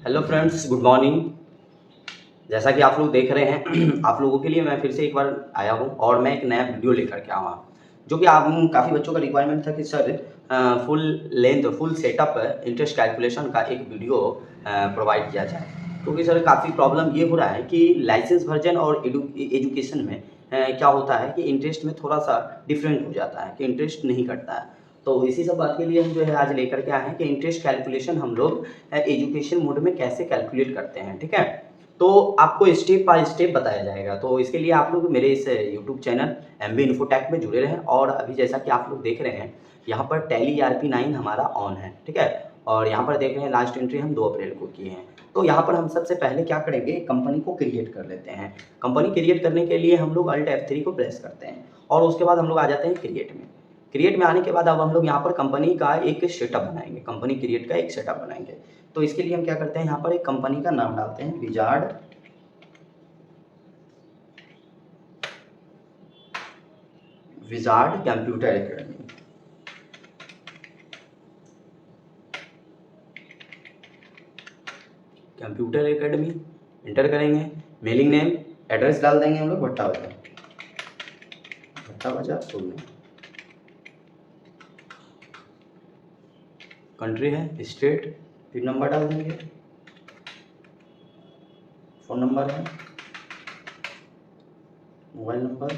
Hello friends, good morning. जैसा कि आप लोग देख रहे हैं आप लोगों के लिए मैं फिर से एक बार आया हूँ और मैं एक नया वीडियो लेकर के आया हूँ, जो कि आप काफ़ी बच्चों का रिक्वायरमेंट था कि sir full length full setup interest calculation का एक वीडियो प्रोवाइड किया जाए। क्योंकि सर काफ़ी प्रॉब्लम ये हो रहा है कि लाइसेंस वर्जन और एजुकेशन में क्या होता है कि इंटरेस्ट में थोड़ा सा डिफरेंट हो जाता है कि इंटरेस्ट नहीं कटता है। तो इसी सब बात के लिए हम जो है आज लेकर के आए हैं कि इंटरेस्ट कैलकुलेशन हम लोग एजुकेशन मोड में कैसे कैलकुलेट करते हैं। ठीक है, तो आपको स्टेप बाय स्टेप बताया जाएगा। तो इसके लिए आप लोग मेरे इस यूट्यूब चैनल एमबी इन्फोटेक में जुड़े रहें। और अभी जैसा कि आप लोग देख रहे हैं यहाँ पर टैली ERP9 हमारा ऑन है। ठीक है, और यहाँ पर देख रहे हैं लास्ट एंट्री हम 2 अप्रैल को किए हैं। तो यहाँ पर हम सबसे पहले क्या करेंगे, कंपनी को क्रिएट कर लेते हैं। कंपनी क्रिएट करने के लिए हम लोग Alt F3 को प्रेस करते हैं और उसके बाद हम लोग आ जाते हैं क्रिएट में। क्रिएट में आने के बाद अब हम लोग यहाँ पर कंपनी का एक सेटअप बनाएंगे, कंपनी क्रिएट का एक सेटअप बनाएंगे। तो इसके लिए हम क्या करते हैं, यहाँ पर एक कंपनी का नाम डालते हैं, wizard computer academy. Computer academy inter करेंगे। मेलिंग नेम एड्रेस डाल देंगे हम लोग भट्टा बाजार पुणे। कंट्री है स्टेट, पिन नंबर डाल देंगे, फ़ोन नंबर है, मोबाइल नंबर,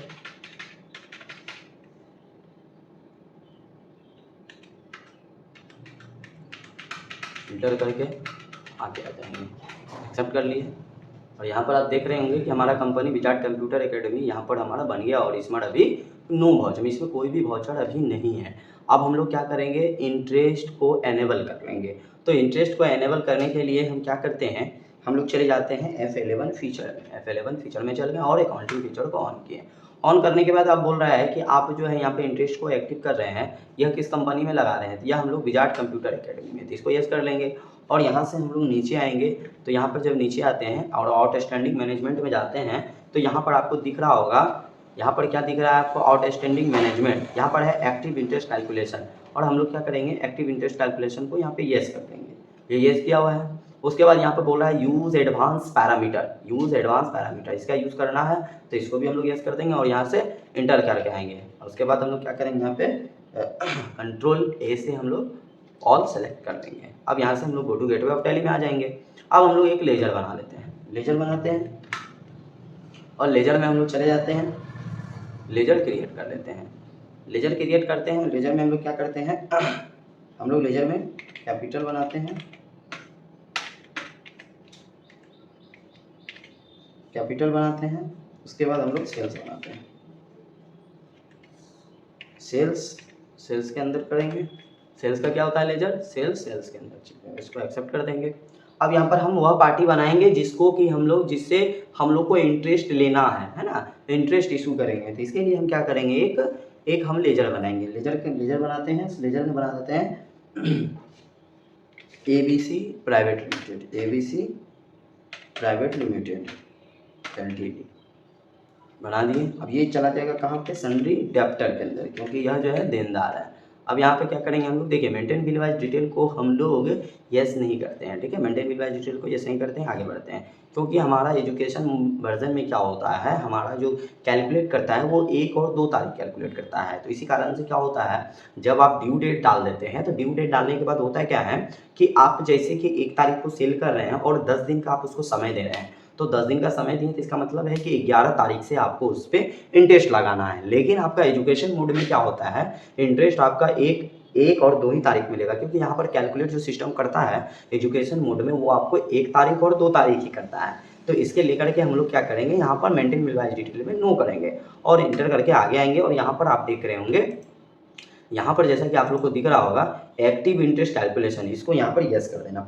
इंटर करके आगे आ जाएंगे, एक्सेप्ट कर लिए। और यहाँ पर आप देख रहे होंगे कि हमारा कंपनी विजार्ड कंप्यूटर एकेडमी यहाँ पर हमारा बन गया और इसमें अभी नो वाउचर, इसमें कोई भी वाउचर अभी नहीं है। अब हम लोग क्या करेंगे, इंटरेस्ट को एनेबल कर लेंगे। तो इंटरेस्ट को एनेबल करने के लिए हम क्या करते हैं, हम लोग चले जाते हैं F11 फीचर में। F11 फीचर में चल गए और अकाउंटिंग फीचर को ऑन किए। ऑन करने के बाद आप बोल रहा है कि आप जो है यहाँ पे इंटरेस्ट को एक्टिव कर रहे हैं, यह किस कंपनी में लगा रहे हैं, तो यह हम लोग विजार्ड कंप्यूटर एकेडमी में। तो इसको यस कर लेंगे और यहाँ से हम लोग नीचे आएंगे। तो यहाँ पर जब नीचे आते हैं और आउटस्टैंडिंग मैनेजमेंट में जाते हैं तो यहाँ पर आपको दिख रहा होगा, यहाँ पर क्या दिख रहा है आपको, आउटस्टैंडिंग मैनेजमेंट। यहाँ पर है एक्टिव इंटरेस्ट कैलकुलेशन और हम लोग क्या करेंगे, एक्टिव इंटरेस्ट कैलकुलेशन को यहाँ पे यस कर देंगे। ये यस किया हुआ है। उसके बाद यहाँ पर बोल रहा है use advance parameter, use advance parameter, इसका यूज़ करना है तो इसको भी हम लोग यस कर देंगे और यहाँ से इंटर करके आएंगे। और उसके बाद हम लोग क्या करेंगे, यहाँ पे कंट्रोल A से हम लोग ऑल सेलेक्ट कर देंगे। अब यहाँ से हम लोग go to gateway of Tally में आ जाएंगे। अब हम लोग एक लेजर बना लेते हैं, लेजर बनाते हैं और लेजर में हम लोग चले जाते हैं, लेजर क्रिएट कर लेते हैं। लेजर क्रिएट करते हैं, लेजर में हम लोग क्या करते हैं, हम लोग लेजर में कैपिटल बनाते हैं, कैपिटल बनाते हैं। उसके बाद हम लोग सेल्स बनाते हैं, सेल्स के अंदर करेंगे। सेल्स का क्या होता है, लेजर सेल्स के अंदर, इसको एक्सेप्ट कर देंगे। अब यहाँ पर हम वह पार्टी बनाएंगे जिसको कि हम लोग, जिससे हम लोग को इंटरेस्ट लेना है ना, इंटरेस्ट इशू करेंगे। तो इसके लिए हम क्या करेंगे, एक हम लेजर बनाएंगे, लेजर बनाते हैं। लेजर में बना देते हैं ABC private limited, ABC private limited LTD बना दिए। अब ये चला जाएगा कहाँ पे, सन्ड्री डेप्टर के अंदर, क्योंकि यह जो है देनदार है। अब यहाँ पे क्या करेंगे हम लोग, देखिए मेंटेन बिल वाइज डिटेल को हम लोग यस नहीं करते हैं। ठीक है, मेंटेन बिल वाइज डिटेल को यस नहीं करते हैं, आगे बढ़ते हैं। क्योंकि हमारा एजुकेशन वर्जन में क्या होता है, हमारा जो कैलकुलेट करता है वो 1 और 2 तारीख कैलकुलेट करता है। तो इसी कारण से क्या होता है, जब आप ड्यू डेट डाल देते हैं तो ड्यू डेट डालने के बाद होता है क्या है कि आप जैसे कि 1 तारीख को सेल कर रहे हैं और 10 दिन का आप उसको समय दे रहे हैं, तो 10 दिन का समय दिए तो इसका मतलब है कि 11 तारीख से आपको उस पर इंटरेस्ट लगाना है। लेकिन आपका एजुकेशन मोड में क्या होता है, इंटरेस्ट आपका एक और 2 ही तारीख मिलेगा, क्योंकि यहाँ पर कैलकुलेट जो सिस्टम करता है एजुकेशन मोड में वो आपको 1 तारीख और 2 तारीख ही करता है। तो इसके लेकर के हम लोग क्या करेंगे, यहाँ पर मेंटेन बिल वाइज डिटेल में नो करेंगे और इंटर करके आगे आएंगे। और यहाँ पर आप देख रहे होंगे, यहाँ पर जैसा कि आप लोग को दिख रहा होगा एक्टिव इंटरेस्ट कैलकुलेशन, इसको यहाँ पर यस कर देना।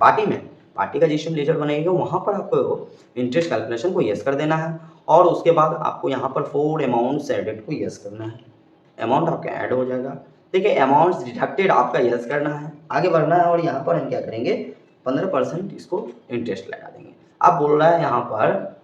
पार्टी का जिस लेजर बनेगा वहाँ पर आपको इंटरेस्ट कैलकुलेशन को यस कर देना है। और उसके बाद आपको यहाँ पर 4 अमाउंट्स एडेड को यस करना है, अमाउंट आपका ऐड हो जाएगा। देखिए अमाउंट्स डिडक्टेड आपका यस करना है, आगे बढ़ना है। और यहाँ पर हम क्या करेंगे, 15% इसको इंटरेस्ट लगा देंगे। अब बोल रहा है यहाँ पर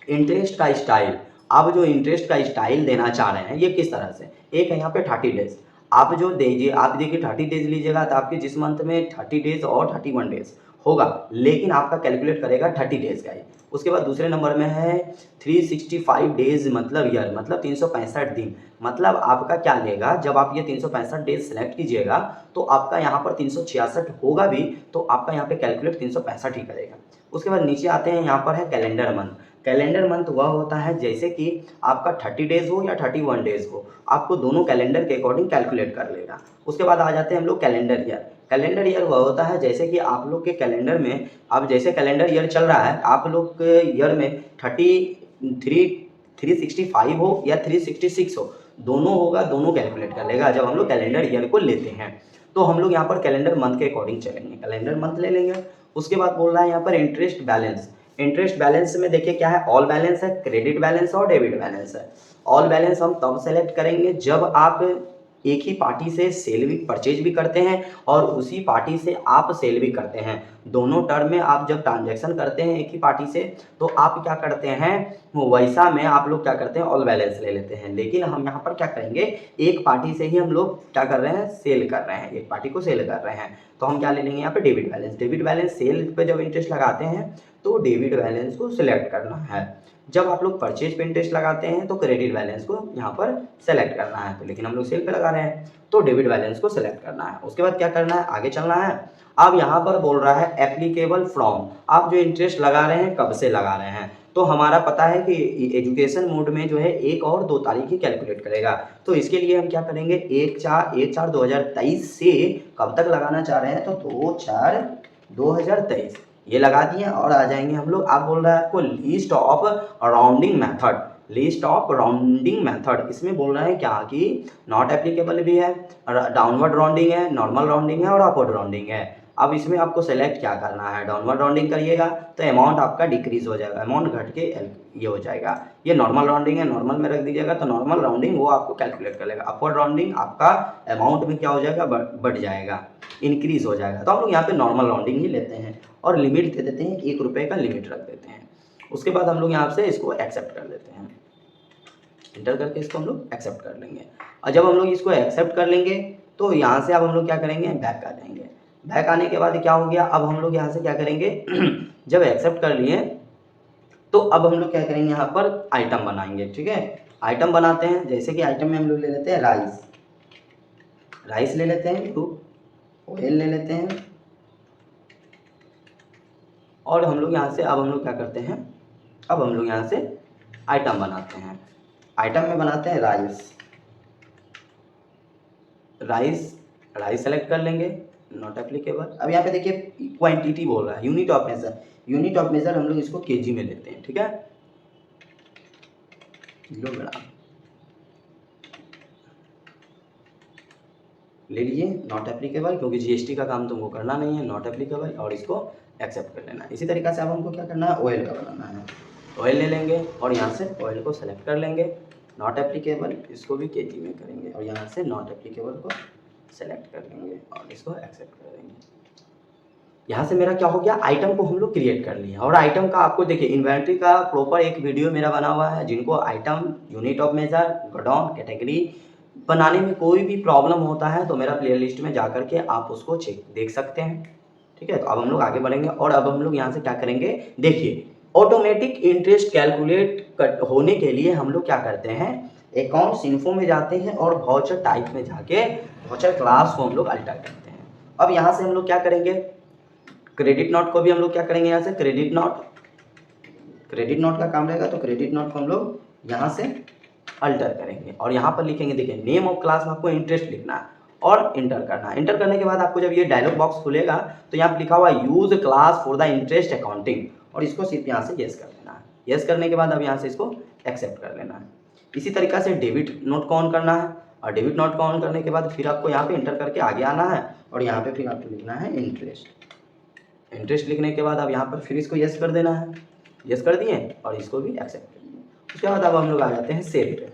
इंटरेस्ट का स्टाइल, आप जो इंटरेस्ट का स्टाइल देना चाह रहे हैं ये किस तरह से, एक है यहाँ पे 30 डेज। आप जो दीजिए, आप देखिए 30 डेज लीजिएगा तो आपके जिस मंथ में 30 डेज और 31 डेज होगा, लेकिन आपका कैलकुलेट करेगा 30 डेज का ही। उसके बाद दूसरे नंबर में है 365 डेज मतलब ईयर, मतलब 365 दिन। मतलब आपका क्या लेगा, जब आप ये 365 डेज सेलेक्ट कीजिएगा तो आपका यहाँ पर 366 होगा भी, तो आपका यहाँ पे कैलकुलेट 365 ही करेगा। उसके बाद नीचे आते हैं, यहाँ पर है कैलेंडर मंथ। कैलेंडर मंथ वह होता है जैसे कि आपका 30 डेज हो या 31 डेज हो, आपको दोनों कैलेंडर के अकॉर्डिंग कैलकुलेट कर लेगा। उसके बाद आ जाते हैं हम लोग कैलेंडर ईयर। कैलेंडर ईयर वह होता है जैसे कि आप लोग के कैलेंडर में, अब जैसे कैलेंडर ईयर चल रहा है, आप लोग के ईयर में 365 हो या 366 हो, दोनों होगा, दोनों कैलकुलेट कर लेगा जब हम लोग कैलेंडर ईयर को लेते हैं। तो हम लोग यहाँ पर कैलेंडर मंथ के अकॉर्डिंग चलेंगे, कैलेंडर मंथ ले लेंगे। उसके बाद बोल रहा है यहाँ पर इंटरेस्ट बैलेंस। इंटरेस्ट बैलेंस में देखिए क्या है, ऑल बैलेंस है, क्रेडिट बैलेंस और डेबिट बैलेंस है। ऑल बैलेंस हम तब सेलेक्ट करेंगे जब आप एक ही पार्टी से सेल भी परचेज भी करते हैं और उसी पार्टी से आप सेल भी करते हैं। दोनों टर्म में आप जब ट्रांजैक्शन करते हैं एक ही पार्टी से, तो आप क्या करते हैं, वैसा में आप लोग क्या करते हैं, ऑल बैलेंस ले लेते हैं। लेकिन हम यहाँ पर क्या करेंगे, एक पार्टी से ही हम लोग क्या कर रहे हैं, सेल कर रहे हैं, एक पार्टी को सेल कर रहे हैं, तो हम क्या ले लेंगे यहाँ पे, debit balance. Debit balance cell पे जब इंटरेस्ट लगाते हैं तो डेबिट बैलेंस को सिलेक्ट करना है। जब आप लोग परचेज पे इंटरेस्ट लगाते हैं तो क्रेडिट बैलेंस को यहाँ पर सेलेक्ट करना है, तो लेकिन हम लोग सेल पे लगा रहे हैं तो डेबिट बैलेंस को सेलेक्ट करना है। उसके बाद क्या करना है, आगे चलना है। अब यहाँ पर बोल रहा है एप्लीकेबल फ्रॉम, आप जो इंटरेस्ट लगा रहे हैं कब से लगा रहे हैं। तो हमारा पता है कि एजुकेशन मोड में जो है 1 और 2 तारीख ही कैलकुलेट करेगा, तो इसके लिए हम क्या करेंगे, 1/4/2023 से कब तक लगाना चाह रहे हैं, तो 2/4/2023 ये लगा दिए और आ जाएंगे हम लोग। आप बोल रहा है आपको list of rounding method, list of rounding method, इसमें बोल रहे हैं क्या कि नॉट एप्लीकेबल भी है, डाउनवर्ड राउंडिंग है, नॉर्मल राउंडिंग है और अपवर्ड राउंडिंग है। अब इसमें आपको सेलेक्ट क्या करना है, डाउनवर्ड राउंडिंग करिएगा तो अमाउंट आपका डिक्रीज हो जाएगा, अमाउंट घट के ये हो जाएगा। ये नॉर्मल राउंडिंग है, नॉर्मल में रख दीजिएगा तो नॉर्मल राउंडिंग वो आपको कैलकुलेट कर लेगा। अपवर्ड राउंडिंग आपका अमाउंट में क्या हो जाएगा, बढ़ जाएगा, इंक्रीज हो जाएगा। तो हम लोग यहाँ पे नॉर्मल राउंडिंग ही लेते हैं और लिमिट दे देते हैं, 1 रुपये का लिमिट रख देते हैं। उसके बाद हम लोग यहाँ से इसको एक्सेप्ट कर लेते हैं, इंटर करके इसको हम लोग एक्सेप्ट कर लेंगे। और जब हम लोग इसको एक्सेप्ट कर लेंगे तो यहाँ से अब हम लोग क्या करेंगे, बैक आ जाएंगे। बैक आने के बाद क्या हो गया, अब हम लोग यहाँ से क्या करेंगे जब एक्सेप्ट कर लिए तो अब हम लोग क्या करेंगे, यहाँ पर आइटम बनाएंगे। ठीक है, आइटम बनाते हैं, जैसे कि आइटम में हम लोग ले लेते हैं राइस, राइस ले लेते हैं, ऑयल ले लेते हैं, और हम लोग यहाँ से अब हम लोग क्या करते हैं, अब हम लोग यहाँ से आइटम बनाते हैं। आइटम में बनाते हैं राइस, राइस राइस सेलेक्ट कर लेंगे, नॉट एप्लीकेबल। अब यहाँ पे देखिए क्वांटिटी बोल रहा है, unit of measure, unit of measure हम लोग इसको केजी में लेते हैं। ठीक है, किलोग्राम ले लिए, नॉट एप्लीकेबल, क्योंकि जीएसटी का काम तुमको करना नहीं है, नॉट एप्लीकेबल, और इसको एक्सेप्ट कर लेना है। इसी तरीके से अब हमको क्या करना है, ऑयल का बनाना है, ऑयल ले लेंगे और यहाँ से ऑयल को सेलेक्ट कर लेंगे, नॉट एप्लीकेबल, इसको भी केजी में करेंगे और यहाँ से नॉट एप्लीकेबल को सेलेक्ट कर लेंगे और इसको एक्सेप्ट कर देंगे। यहाँ से मेरा क्या हो गया, आइटम को हम लोग क्रिएट कर लिए। और आइटम का आपको देखिए इन्वेंट्री का प्रॉपर एक वीडियो मेरा बना हुआ है, जिनको item, unit of measure, godown, category बनाने में कोई भी प्रॉब्लम होता है तो मेरा प्लेलिस्ट में जा करके आप उसको चेक देख सकते हैं। ठीक है, तो अब हम लोग आगे बढ़ेंगे और अब हम लोग यहाँ से क्या करेंगे, देखिए ऑटोमेटिक इंटरेस्ट कैलकुलेट होने के लिए हम लोग क्या करते हैं, अकाउंट्स इन्फो में जाते हैं और वाउचर टाइप में जाके वाउचर क्लास को हम लोग अल्टर करते हैं। अब यहाँ से हम लोग क्या करेंगे, क्रेडिट नोट को भी हम लोग क्या करेंगे, यहाँ से क्रेडिट नोट, क्रेडिट नोट का काम रहेगा तो क्रेडिट नोट को हम लोग यहाँ से अल्टर करेंगे और यहाँ पर लिखेंगे, देखिए नेम ऑफ क्लास में आपको इंटरेस्ट लिखना है और इंटर करना है। इंटर करने के बाद आपको जब ये डायलॉग बॉक्स खुलेगा तो यहाँ पर लिखा हुआ use class for the interest accounting, और इसको सिर्फ यहाँ से यस कर देना है। यस करने के बाद अब यहाँ से इसको एक्सेप्ट कर लेना है। इसी तरीके से डेबिट नोट को ऑन करना है और डेबिट नोट को ऑन करने के बाद फिर आपको यहाँ पे इंटर करके आगे आना है और यहाँ पे फिर आपको लिखना है इंटरेस्ट। इंटरेस्ट लिखने के बाद अब यहाँ पर फिर इसको यस कर देना है, यस कर दिए और इसको भी एक्सेप्ट कर दिए। उसके बाद अब हम लोग आ जाते हैं सेल पे।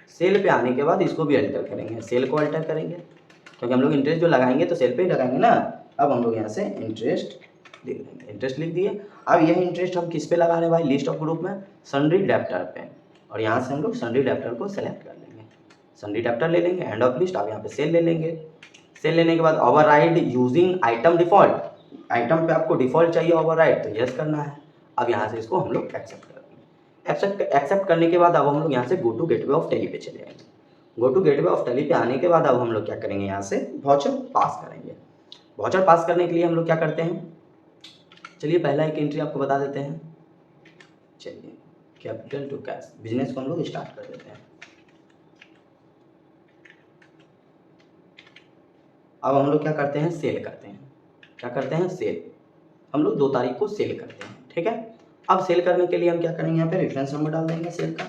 सेल पे आने के बाद इसको भी अल्टर करेंगे, सेल को अल्टर करेंगे क्योंकि हम लोग इंटरेस्ट जो लगाएंगे तो सेल पे ही लगाएंगे ना। अब हम लोग यहाँ से इंटरेस्ट लिख देंगे, इंटरेस्ट लिख दिए। अब यह इंटरेस्ट हम किस पे लगा रहे हैं भाई, लिस्ट ऑफ ग्रुप में सन्ड्री डेप्टर पे, और यहाँ से हम लोग सन्ड्री डेप्टर को सेलेक्ट कर लेंगे। सन्डी डेप्टर ले लेंगे, एंड ऑफ लिस्ट आप यहाँ पे सेल ले लेंगे। सेल लेने के बाद override using item default, item पे आपको डिफॉल्ट चाहिए ओवरराइड, तो यस करना है। अब यहाँ से इसको हम लोग एक्सेप्ट कर देंगे। एक्सेप्ट करने के बाद अब हम लोग यहाँ से go to gateway of Tally पे चले आएंगे। Go to gateway of Tally पे आने के बाद अब हम लोग क्या करेंगे, यहाँ से वाउचर पास करेंगे। वाउचर पास करने के लिए हम लोग क्या करते हैं, चलिए पहला एक एंट्री आपको बता देते हैं। चलिए कैपिटल टू कैश, बिजनेस को हम लोग स्टार्ट कर देते हैं। अब हम लोग क्या करते हैं, सेल करते हैं। क्या करते हैं, सेल। हम लोग 2 तारीख को सेल करते हैं, ठीक है। अब सेल करने के लिए हम क्या करेंगे, यहाँ पे रेफरेंस नंबर डाल देंगे, सेल का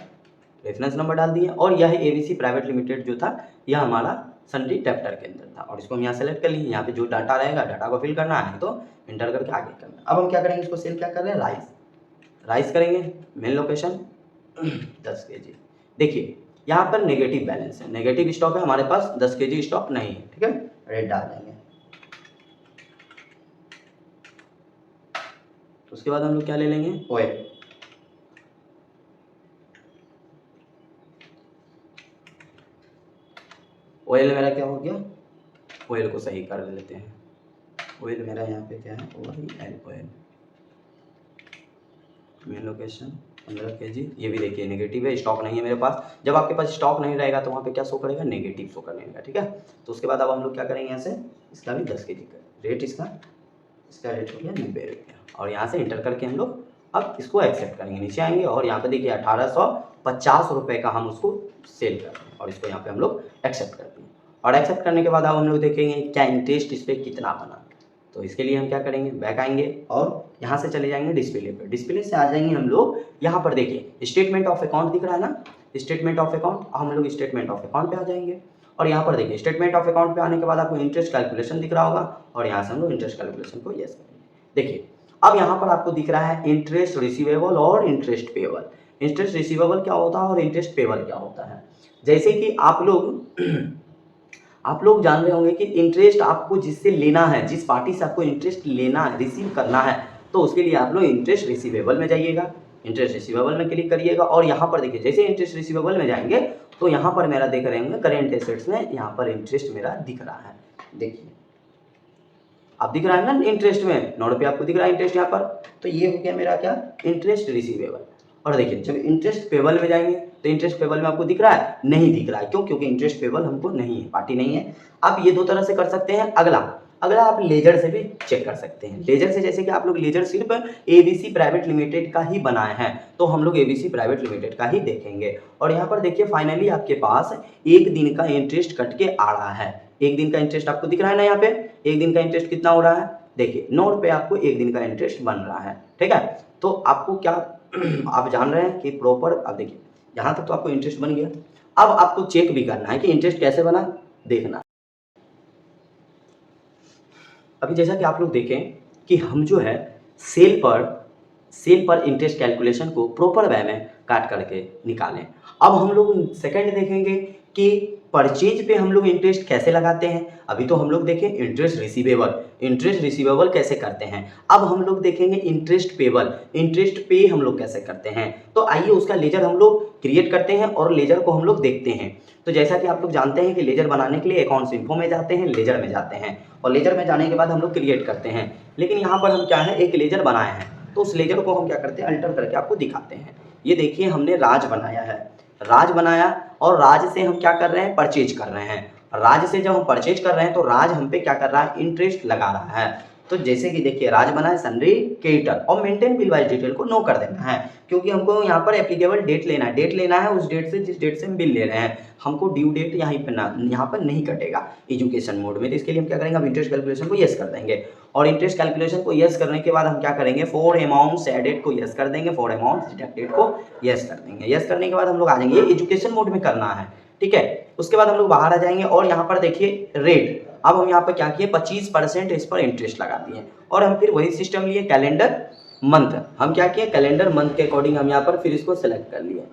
रेफरेंस नंबर डाल दिए। और यह एबीसी प्राइवेट लिमिटेड जो था यह हमारा सन्डी डेप्टर के अंदर था, और इसको हम यहाँ सेलेक्ट कर लिए। यहाँ पे जो डाटा रहेगा डाटा को फिल करना है तो इंटर करके आगे करना है। अब हम क्या करेंगे, इसको सेल क्या कर रहे हैं, राइस करेंगे। Main location 10 kg। देखिए यहाँ पर नेगेटिव बैलेंस है, नेगेटिव स्टॉक है हमारे पास, 10 kg स्टॉक नहीं है, ठीक है। रेड डाल देंगे। उसके बाद हम लोग क्या ले लेंगे, ऑयल। ऑयल मेरा क्या हो गया, ऑयल को सही कर लेते हैं। ऑयल मेरा यहाँ पे क्या है, ऑयल। Main location 15 kg। ये भी देखिए नेगेटिव है, स्टॉक नहीं है मेरे पास। जब आपके पास स्टॉक नहीं रहेगा तो वहाँ पे क्या शो करेगा, नेगेटिव शो करने का, ठीक है। तो उसके बाद अब हम लोग क्या करेंगे, यहाँ से इसका भी 10 kg का रेट, इसका रेट हो गया 90 रुपया। और यहाँ से इंटर करके हम लोग अब इसको एक्सेप्ट करेंगे। नीचे आएंगे और यहाँ पे देखिए 1850 रुपये का हम उसको सेल कर रहे हैं, और इसको यहाँ पे हम लोग एक्सेप्ट करते हैं। और एक्सेप्ट करने के बाद अब हम लोग देखेंगे क्या इंटरेस्ट इस पर कितना बना। तो इसके लिए हम क्या करेंगे, बैक आएंगे और यहाँ से चले जाएंगे डिस्प्ले पे। डिस्प्ले से आ जाएंगे हम लोग यहाँ पर, देखिए स्टेटमेंट ऑफ अकाउंट दिख रहा है ना, स्टेटमेंट ऑफ अकाउंट। हम लोग स्टेटमेंट ऑफ अकाउंट पे आ जाएंगे और यहाँ पर देखिए स्टेटमेंट ऑफ अकाउंट पे आने के बाद आपको इंटरेस्ट कैलकुलेशन दिख रहा होगा, और यहाँ से हम लोग इंटरेस्ट कैलकुलेशन को यस करेंगे। देखिए अब यहाँ पर आपको दिख रहा है इंटरेस्ट रिसीवेबल और इंटरेस्ट पेएबल। इंटरेस्ट रिसीवेबल क्या होता है और इंटरेस्ट पेएबल क्या होता है, जैसे कि आप लोग जान रहे होंगे कि इंटरेस्ट आपको जिससे लेना है, जिस पार्टी से आपको इंटरेस्ट लेना है, रिसीव करना है, तो उसके लिए आप लोग इंटरेस्ट रिसीवेबल में जाइएगा। इंटरेस्ट रिसीवेबल में क्लिक करिएगा और यहाँ पर देखिए जैसे इंटरेस्ट रिसीवेबल में जाएंगे तो यहाँ पर मेरा देख रहे होंगे करेंट एसेट्स में यहाँ पर इंटरेस्ट मेरा दिख रहा है। देखिए अब दिख रहा है ना इंटरेस्ट में, नोट पे आपको दिख रहा है इंटरेस्ट यहाँ पर। तो ये हो गया मेरा क्या, इंटरेस्ट रिसीवेबल। और देखिए जब इंटरेस्ट पेबल में जाएंगे तो इंटरेस्ट पेबल में आपको दिख रहा है, नहीं दिख रहा है। क्यों, क्योंकि इंटरेस्ट पेबल हमको नहीं है, पार्टी नहीं है। आप ये 2 तरह से कर सकते हैं। अगला आप लेजर से भी चेक कर सकते हैं। लेजर से जैसे कि आप लोग लेजर सिर्फ एबीसी प्राइवेट लिमिटेड का ही बनाए हैं, तो हम लोग एबीसी प्राइवेट लिमिटेड का ही देखेंगे। और यहाँ पर देखिए फाइनली आपके पास 1 दिन का इंटरेस्ट कट के आ रहा है। 1 दिन का इंटरेस्ट आपको दिख रहा है ना, यहाँ पे 1 दिन का इंटरेस्ट कितना हो रहा है, देखिए नोट पे आपको 1 दिन का इंटरेस्ट बन रहा है, ठीक है। तो आपको क्या आप जान रहे हैं कि प्रॉपर, अब देखिए यहाँ तक तो आपको इंटरेस्ट बन गया। अब आपको चेक भी करना है कि इंटरेस्ट कैसे बना, देखना। अभी जैसा कि आप लोग देखें कि हम जो है सेल पर इंटरेस्ट कैलकुलेशन को प्रॉपर वे में काट करके निकालें। अब हम लोग सेकंड देखेंगे कि परचेज पे हम लोग इंटरेस्ट कैसे लगाते हैं। अभी तो हम लोग देखें इंटरेस्ट रिसीवेबल कैसे करते हैं। अब हम लोग देखेंगे इंटरेस्ट पेबल, इंटरेस्ट पे हम लोग कैसे करते हैं। तो आइए उसका लेजर हम लोग क्रिएट करते हैं और लेजर को हम लोग देखते हैं। तो जैसा कि आप लोग जानते हैं कि लेजर बनाने के लिए अकाउंट्स इन्फो में जाते हैं, लेजर में जाते हैं, और लेजर में जाने के बाद हम लोग क्रिएट करते हैं। लेकिन यहाँ पर हम क्या है, एक लेजर बनाए हैं, तो उस लेजर को हम क्या करते हैं, अल्टर करके आपको दिखाते हैं। ये देखिए हमने राज बनाया और राज से हम क्या कर रहे हैं, परचेज कर रहे हैं। राज से जब हम परचेज कर रहे हैं तो राज हम पे क्या कर रहा है, इंटरेस्ट लगा रहा है। तो जैसे कि देखिए राज बना है सन्ड्री क्रेडिटर, और मेंटेन बिल वाइज डिटेल को नो कर देना है, क्योंकि हमको यहाँ पर एप्लीकेबल डेट लेना है उस डेट से जिस डेट से हम बिल ले रहे हैं। हमको ड्यू डेट यहाँ पर नहीं कटेगा एजुकेशन मोड में। तो इसके लिए हम क्या करेंगे, अब इंटरेस्ट कैलकुलेशन को यस कर देंगे। और इंटरेस्ट कैलकुलेशन को यस करने के बाद हम क्या करेंगे, फॉर अमाउंट्स एडेड को यस कर देंगे, फॉर अमाउंट्स डिडक्टेड को यस कर देंगे। यस करने के बाद हम लोग आ जाएंगे, ये एजुकेशन मोड में करना है, ठीक है। उसके बाद हम लोग बाहर आ जाएंगे और यहाँ पर देखिए रेट, अब हम यहाँ पर क्या किए, 25% इस पर इंटरेस्ट लगा दिए। और हम फिर वही सिस्टम लिए, कैलेंडर मंथ, हम क्या किए, कैलेंडर मंथ के अकॉर्डिंग हम यहाँ पर फिर इसको सेलेक्ट कर लिए,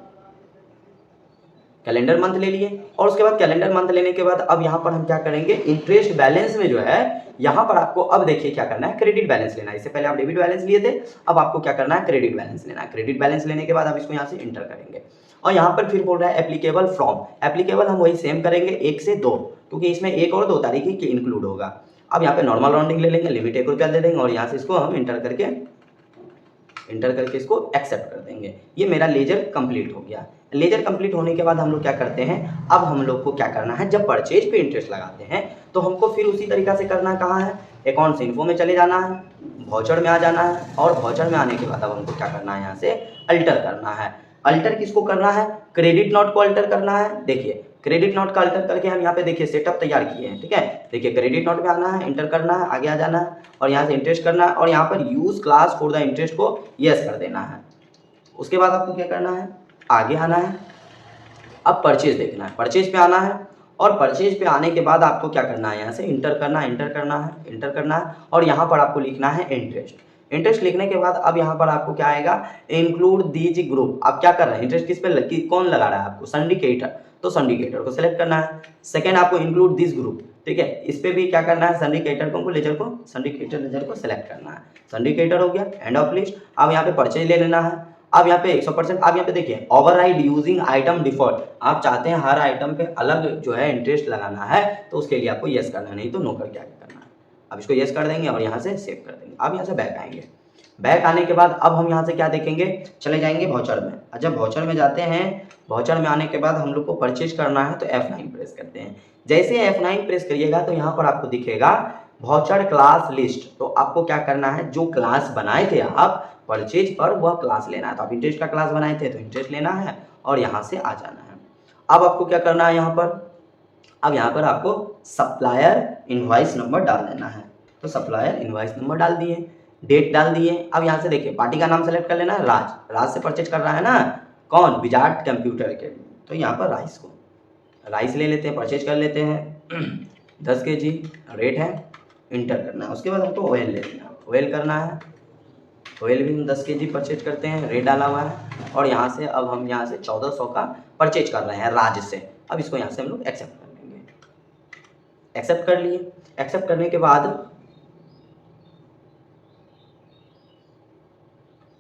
कैलेंडर मंथ ले लिए। और उसके बाद कैलेंडर मंथ लेने के बाद अब यहाँ पर हम क्या करेंगे, इंटरेस्ट बैलेंस में जो है यहाँ पर आपको अब देखिए क्या करना है, क्रेडिट बैलेंस लेना है। इससे पहले आप डेबिट बैलेंस लिए थे, अब आपको क्या करना है, क्रेडिट बैलेंस लेना है। क्रेडिट बैलेंस लेने के बाद आप इसको यहाँ से इंटर करेंगे और यहाँ पर फिर बोल रहा है एप्लीकेबल फ्रॉम, एप्लीकेबल हम वही सेम करेंगे 1 से 2, क्योंकि इसमें 1 और 2 तारीख ही इंक्लूड होगा। अब यहाँ पे नॉर्मल राउंडिंग ले लेंगे, लिमिट 1 रुपया दे देंगे और यहाँ से इसको हम इंटर करके इसको एक्सेप्ट कर देंगे। ये मेरा लेजर कंप्लीट हो गया। लेजर कंप्लीट होने के बाद हम लोग क्या करते हैं, अब हम लोग को क्या करना है, जब परचेज पे इंटरेस्ट लगाते हैं तो हमको फिर उसी तरीका से करना कहाँ है, अकाउंट्स इन्फो में चले जाना है, वाउचर में आ जाना है और वाउचर में आने के बाद अब हमको क्या करना है, यहाँ से अल्टर करना है। अल्टर किसको करना है, क्रेडिट नोट को अल्टर करना है। देखिए क्रेडिट नोट का अल्टर करके हम यहाँ पे देखिए सेटअप तैयार किए हैं, ठीक है। देखिए क्रेडिट नोट में आना है, इंटर करना है, आगे आ जाना है और यहाँ से इंटरेस्ट करना है और यहाँ पर use class for the interest को यस कर देना है। उसके बाद आपको क्या करना है, आगे आना है, अब परचेज देखना है, परचेज पे आना है और परचेज पे आने के बाद आपको क्या करना है, यहाँ से इंटर करना है, इंटर करना है और यहाँ पर आपको लिखना है इंटरेस्ट। इंटरेस्ट लिखने के बाद अब यहाँ पर आपको क्या आएगा, इंक्लूड दीज ग्रुप। आप क्या कर रहे हैं, इंटरेस्ट किस पे कौन लगा रहा है आपको, सिंडिकेटर, तो सिंडिकेटर को सिलेक्ट करना है। सेकंड आपको इंक्लूड दिस ग्रुप, ठीक है, इस पे भी क्या करना है, सिंडिकेटर को लेजर को सिलेक्ट करना है। सिंडिकेटर हो गया, एंड ऑफ लिस्ट। अब यहाँ पे परचेज ले लेना है। अब यहाँ पे 100%, अब यहाँ पे देखिए ओवरराइड यूजिंग आइटम डिफॉल्ट, आप चाहते हैं हर आइटम पे अलग जो है इंटरेस्ट लगाना है तो उसके लिए आपको यस करना है, नहीं तो नो करके आगे करना है। अब इसको यस कर देंगे और यहाँ से सेव कर देंगे। अब यहाँ से बैक आएंगे, बैक आने के बाद अब हम यहाँ से क्या देखेंगे, चले जाएंगे वाउचर में। जब वाउचर में जाते हैं, वाउचर में आने के बाद हम लोग को परचेज करना है तो F9 प्रेस करते हैं। जैसे F9 प्रेस करिएगा तो यहाँ पर आपको दिखेगा वाउचर क्लास लिस्ट। तो आपको क्या करना है, जो क्लास बनाए थे आप परचेज पर वह क्लास लेना है। तो आप इंटरेस्ट का क्लास बनाए थे तो इंटरेस्ट लेना है और यहाँ से आ जाना है। अब आपको क्या करना है, यहाँ पर अब यहाँ पर आपको सप्लायर इनवॉइस नंबर डाल देना है। तो सप्लायर इनवॉइस नंबर डाल दिए, डेट डाल दिए। अब यहाँ से देखिए पार्टी का नाम सेलेक्ट कर लेना है, राज से परचेज कर रहा है ना, कौन, विजार्ड कंप्यूटर अकेडमी। तो यहाँ पर राइस ले लेते हैं, परचेज कर लेते हैं 10 kg, रेट है, इंटर करना है। उसके बाद हमको ऑयल ले लेना है, ऑयल करना है, ऑयल भी हम 10 kg परचेज करते हैं, रेट डाला हुआ है और यहाँ से अब हम यहाँ से 1400 का परचेज कर रहे हैं राज से। अब इसको यहाँ से हम लोग एक्सेप्ट कर लेंगे, एक्सेप्ट कर लिए। एक्सेप्ट करने के बाद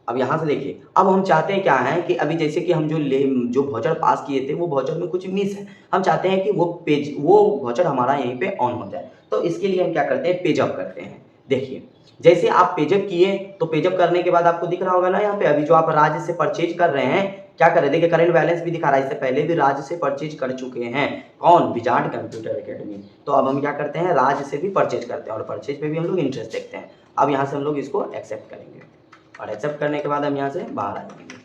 अब यहाँ से देखिए, अब हम चाहते हैं क्या है कि अभी जैसे कि हम जो वाउचर पास किए थे वो वाउचर में कुछ मिस है, हम चाहते हैं कि वो वाउचर हमारा यहीं पे ऑन हो जाए। तो इसके लिए हम क्या करते हैं, पेजअप करते हैं। देखिए जैसे आप पेजअप किए तो पेजअप करने के बाद आपको दिख रहा होगा ना, यहाँ पे अभी जो आप राज से परचेज कर रहे हैं, क्या कर रहे हैं, देखिए करंट बैलेंस भी दिखा रहा है, इससे पहले भी राज से परचेज कर चुके हैं, कौन, विजार्ड कंप्यूटर अकेडमी। तो अब हम क्या करते हैं, राज से भी परचेज करते हैं और परचेज पे भी हम लोग इंटरेस्ट देखते हैं। अब यहाँ से हम लोग इसको एक्सेप्ट करेंगे और एक्सेप्ट करने के बाद हम यहाँ से बाहर आ जाएंगे।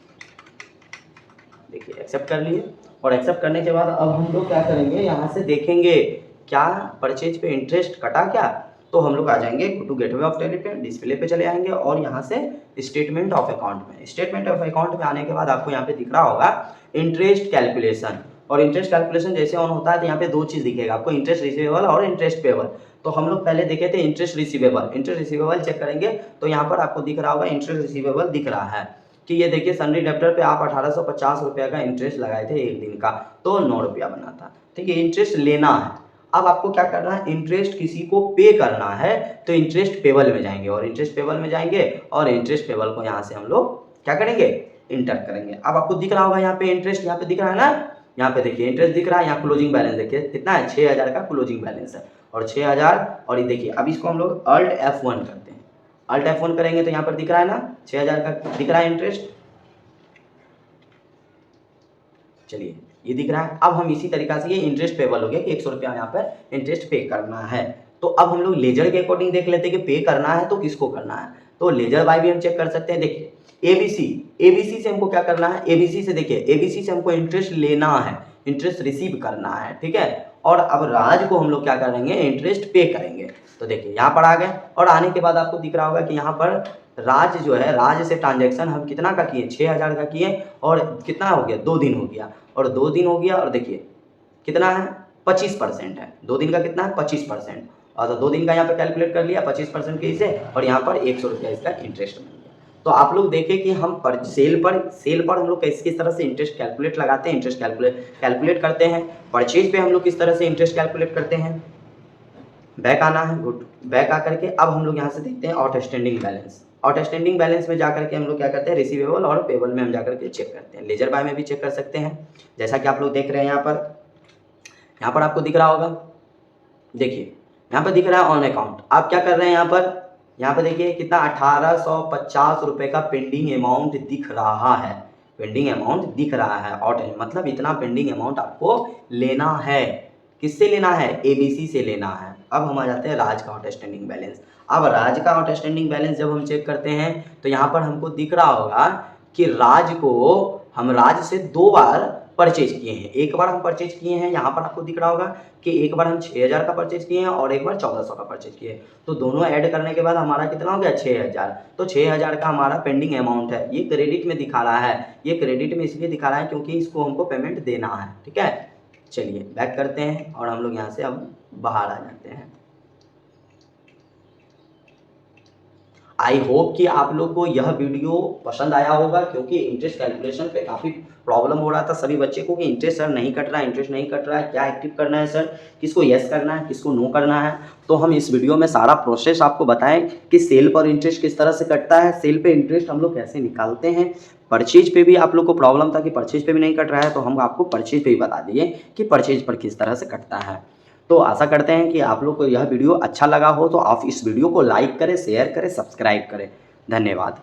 देखिए एक्सेप्ट कर लिए और एक्सेप्ट करने के बाद अब हम लोग क्या करेंगे, यहाँ से देखेंगे क्या परचेज पे इंटरेस्ट कटा क्या। तो हम लोग आ जाएंगे टू गेटवे ऑफ टैली पे, डिस्प्ले पे चले आएंगे और यहाँ से स्टेटमेंट ऑफ अकाउंट में, स्टेटमेंट ऑफ अकाउंट में आने के बाद आपको यहाँ पे दिख रहा होगा इंटरेस्ट कैलकुलेशन। और इंटरेस्ट कैलकुलेशन जैसे ऑन होता है तो यहाँ पे दो चीज़ दिखेगा आपको, इंटरेस्ट रिसीवेबल और इंटरेस्ट पेबल। तो हम लोग पहले देखे थे interest receivable, interest receivable check करेंगे तो यहाँ पर आपको दिख रहा होगा इंटरेस्ट रिसीवेबल दिख रहा है कि ये देखिए सन्ड्री डेब्टर पे आप 1850 रुपये का इंटरेस्ट लगाए थे एक दिन का, तो 9 रुपया बना था, ठीक है। इंटरेस्ट लेना है, अब आपको क्या करना है, इंटरेस्ट किसी को पे करना है तो इंटरेस्ट पेबल में जाएंगे और इंटरेस्ट पेबल में जाएंगे और इंटरेस्ट पेबल को यहाँ से हम लोग क्या करेंगे, इंटर करेंगे। अब आपको दिख रहा होगा यहाँ पे इंटरेस्ट, यहाँ पे दिख रहा है ना, यहाँ पे देखिए इंटरेस्ट दिख रहा है, यहाँ क्लोजिंग बैलेंस देखिए कितना है, 6000 का क्लोजिंग बैलेंस है और 6000। और ये देखिए अब इसको हम लोग अल्ट F1 करते हैं, अल्ट F1 करेंगे तो यहाँ पर दिख रहा है ना 6000 का दिख रहा है इंटरेस्ट, चलिए ये दिख रहा है। अब हम इसी तरीका से ये इंटरेस्ट पेबल हो गया कि 100 रुपया यहाँ पर इंटरेस्ट पे करना है। तो अब हम लोग लेजर के अकॉर्डिंग देख लेते हैं कि पे करना है तो किसको करना है, तो लेजर बाय भी हम चेक कर सकते हैं। देखिए एबीसी से हमको क्या करना है, एबीसी से देखिए एबीसी से हमको इंटरेस्ट लेना है, इंटरेस्ट रिसीव करना है, ठीक है। और अब राज को हम लोग क्या करेंगे, इंटरेस्ट पे करेंगे। तो देखिए यहाँ पर आ गए और आने के बाद आपको दिख रहा होगा कि यहाँ पर राज जो है, राज से ट्रांजैक्शन हम कितना का किए, 6000 का किए और कितना हो गया, 2 दिन हो गया और 2 दिन हो गया और देखिए कितना है 25% है, 2 दिन का कितना है 25%। और तो 2 दिन का यहाँ पे कैलकुलेट कर लिया 25% के इसे और यहाँ पर 100 रुपया इसका इंटरेस्ट बन गया। तो आप लोग देखें कि हम सेल पर हम लोग किस तरह से इंटरेस्ट कैलकुलेट लगाते हैं, इंटरेस्ट कैलकुलेट करते हैं। परचेज पे हम लोग किस तरह से इंटरेस्ट कैलकुलेट करते हैं। बैक आना है, गुड, बैक आकर के अब हम लोग यहाँ से देखते हैं आउटस्टैंडिंग बैलेंस। आउटस्टैंडिंग बैलेंस में जाकर के हम लोग क्या करते हैं, रिसीवेबल और पेबल में हम जाकर के चेक करते हैं। लेजर बाय में भी चेक कर सकते हैं, जैसा कि आप लोग देख रहे हैं यहाँ पर आपको दिख रहा होगा, देखिए यहाँ पर दिख रहा है ऑन अकाउंट। आप क्या कर रहे हैं यहाँ पर देखिए कितना 1850 रुपये का पेंडिंग अमाउंट दिख रहा है, पेंडिंग अमाउंट दिख रहा है। और मतलब इतना पेंडिंग अमाउंट आपको लेना है, किससे लेना है, एबीसी से लेना है। अब हम आ जाते हैं राज का आउटस्टैंडिंग बैलेंस। अब राज का आउटस्टैंडिंग बैलेंस जब हम चेक करते हैं तो यहाँ पर हमको दिख रहा होगा कि हम राज से 2 बार परचेज किए हैं। एक बार हम परचेज किए हैं, यहाँ पर आपको दिख रहा होगा कि एक बार हम 6000 का परचेज किए हैं और एक बार 1400 का परचेज किए हैं। तो दोनों ऐड करने के बाद हमारा कितना हो गया, 6000। तो 6000 का हमारा पेंडिंग अमाउंट है, ये क्रेडिट में दिखा रहा है। ये क्रेडिट में इसलिए दिखा रहा है क्योंकि इसको हमको पेमेंट देना है, ठीक है। चलिए बैक करते हैं और हम लोग यहाँ से अब बाहर आ जाते हैं। आई होप कि आप लोग को यह वीडियो पसंद आया होगा, क्योंकि इंटरेस्ट कैलकुलेशन पे काफ़ी प्रॉब्लम हो रहा था सभी बच्चे को कि इंटरेस्ट सर नहीं कट रहा है, इंटरेस्ट नहीं कट रहा है, क्या एक्टिव करना है सर, किसको यस करना है, किसको नो करना है। तो हम इस वीडियो में सारा प्रोसेस आपको बताएं कि सेल पर इंटरेस्ट किस तरह से कटता है, सेल पे इंटरेस्ट हम लोग कैसे निकालते हैं। परचेज पे भी आप लोग को प्रॉब्लम था कि परचेज पे भी नहीं कट रहा है, तो हम आपको परचेज पे भी बता दिए कि परचेज पर किस तरह से कटता है। तो आशा करते हैं कि आप लोग को यह वीडियो अच्छा लगा हो, तो आप इस वीडियो को लाइक करें, शेयर करें, सब्सक्राइब करें। धन्यवाद।